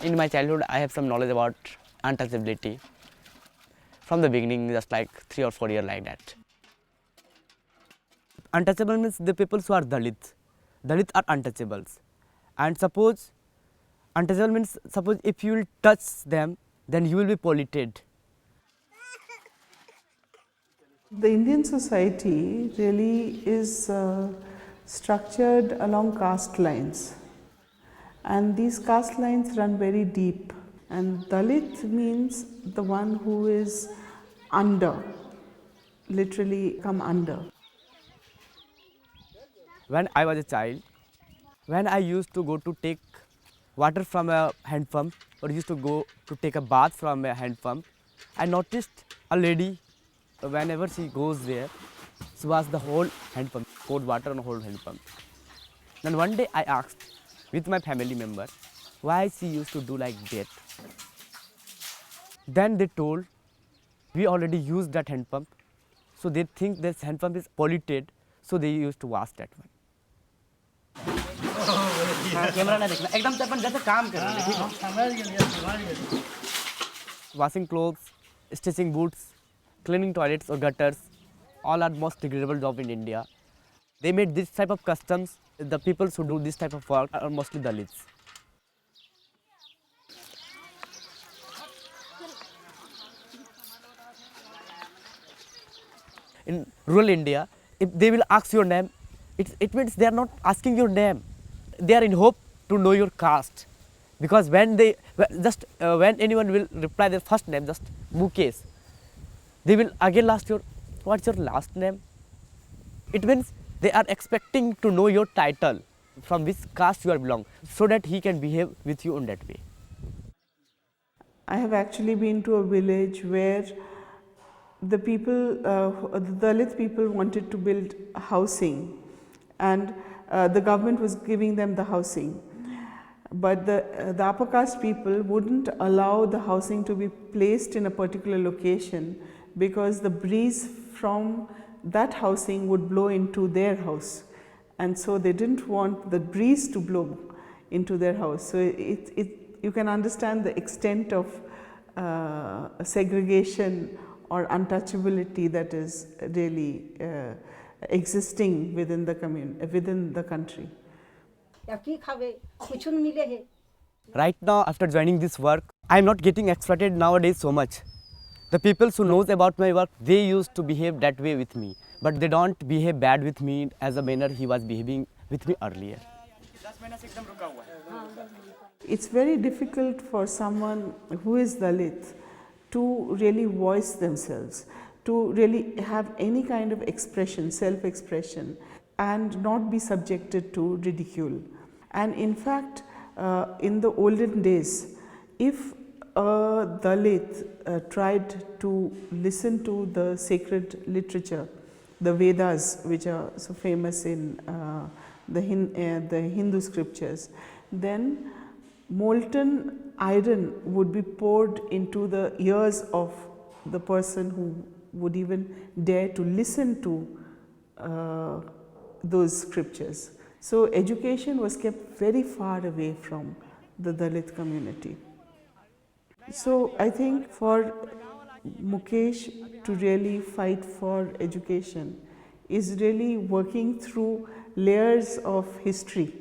In my childhood, I have some knowledge about untouchability. From the beginning, just like 3 or 4 years like that. Untouchable means the people who are Dalit. Dalit are untouchables. And suppose, untouchable means suppose if you will touch them, then you will be polluted. The Indian society really is structured along caste lines, and these caste lines run very deep. And Dalit means the one who is under, literally come under. When I was a child, when I used to go to take water from a hand pump or used to go to take a bath from a hand pump, I noticed a lady, whenever she goes there, she was the whole hand pump, poured water on the whole hand pump. Then one day I asked with my family member why she used to do like that. Then they told we already used that hand pump, so they think this hand pump is polluted, so they used to wash that one. Washing clothes, stitching boots, cleaning toilets or gutters, all are most degradable job in India. They made this type of customs. The people who do this type of work are mostly Dalits. In rural India, if they will ask your name, it means they are not asking your name. They are in hope to know your caste. Because when when anyone will reply their first name, just Mukesh, they will again ask your, what's your last name? It means they are expecting to know your title, from which caste you are belong, so that he can behave with you in that way. I have actually been to a village where the people, the Dalit people wanted to build housing, and the government was giving them the housing. But the upper caste people wouldn't allow the housing to be placed in a particular location because the breeze from that housing would blow into their house, and so they didn't want the breeze to blow into their house. So you can understand the extent of segregation or untouchability that is really existing within the country. Right now, after joining this work, I am not getting exploited nowadays so much. The people who knows about my work, they used to behave that way with me, but they don't behave bad with me as a manner he was behaving with me earlier. It's very difficult for someone who is Dalit to really voice themselves, to really have any kind of expression, self-expression, and not be subjected to ridicule. And in fact, in the olden days, if a Dalit tried to listen to the sacred literature, the Vedas, which are so famous in the Hindu scriptures, then molten iron would be poured into the ears of the person who would even dare to listen to those scriptures. So education was kept very far away from the Dalit community. So I think for Mukesh to really fight for education is really working through layers of history